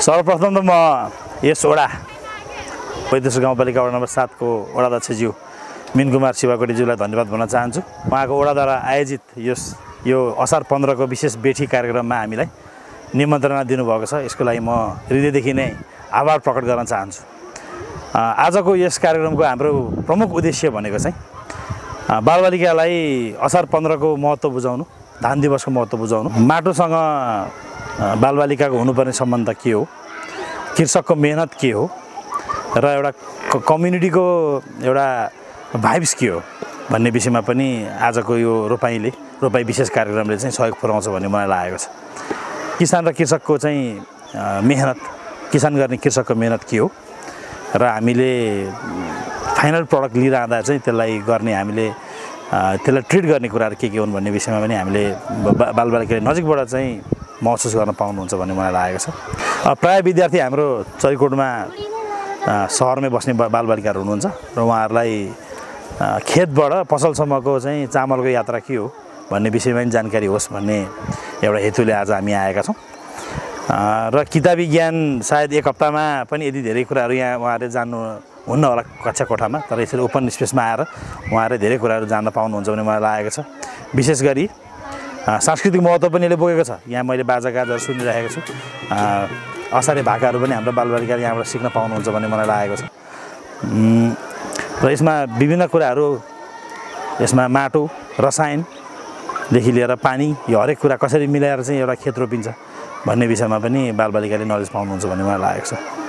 सर्वप्रथम त म यस वडा पैदोस्रो गाउँपालिका वडा नम्बर 7 को वडाध्यक्षज्यू मिन कुमार शिवाकोटीज्यूलाई धन्यवाद भन्न चाहन्छु। उहाँको वडाद्वारा आयोजित यो असार 15 को विशेष बेठी कार्यक्रममा हामीलाई निमन्त्रणा दिनुभएको छ। यसको लागि म हृदयदेखि नै आभार प्रकट गर्न चाहन्छु। आजको यस कार्यक्रमको हाम्रो प्रमुख उद्देश्य भनेको चाहिँ बालबालिकालाई असार 15 को महत्त्व बुझाउनु, धान दिवसको महत्त्व बुझाउनु, माटोसँग बालबालिकाको हुनुपर्ने सम्बन्ध के हो, कृषकको मेहनत के हो र एउटा कम्युनिटीको एउटा भाइब्स के हो भन्ने विषयमा पनि आजको यो रोपाई विशेष कार्यक्रमले चाहिँ सहयोग पुर्याउँछ भन्ने मलाई लागेको छ। किसान र कृषकको चाहिँ मेहनत, किसान गर्ने कृषकको मेहनत के हो र हामीले फाइनल प्रडक्ट लिएर आउँदा चाहिँ त्यसलाई गर्ने हामीले त्यसलाई ट्रिट गर्ने कुराहरू के हुन् भन्ने विषयमा पनि हामीले बालबालिकाले नजिकबाट चाहिँ महसुस गर्न पाउनुहुन्छ भन्ने मलाई लागेको छ। प्रायः विद्यार्थी हाम्रो चैकोटमा सहरमै बस्ने बालबालिकाहरू हुनुहुन्छ र उहाँहरूलाई खेतबाट पसलसम्मको चाहिँ चामलको यात्रा के हो भन्ने विषयमा पनि जानकारी होस् भन्ने एउटा हेतुले आज हामी आएका छौँ। र किताबी ज्ञान सायद एक हप्तामा पनि यदि धेरै कुराहरू यहाँ उहाँहरूले जान्नु हुन्न होला कक्षा कोठामा, तर यसरी ओपन स्पेसमा आएर उहाँहरूले धेरै कुराहरू जान्न पाउनुहुन्छ भन्ने मलाई लागेको छ। विशेष गरी सांस्कृतिक महत्त्व पनि यसले बोकेको छ। यहाँ मैले बाजागाजाहरू सुनिरहेको छु, असारे भाकाहरू पनि हाम्रो बालबालिकाले यहाँबाट सिक्न पाउनुहुन्छ भन्ने मलाई लागेको छ। र यसमा विभिन्न कुराहरू, यसमा माटो, रसायनदेखि लिएर पानी, यो हरेक कुरा कसरी मिलाएर चाहिँ एउटा खेत रोपिन्छ भन्ने विषयमा पनि बालबालिकाले नलेज पाउनुहुन्छ भन्ने मलाई लागेको छ।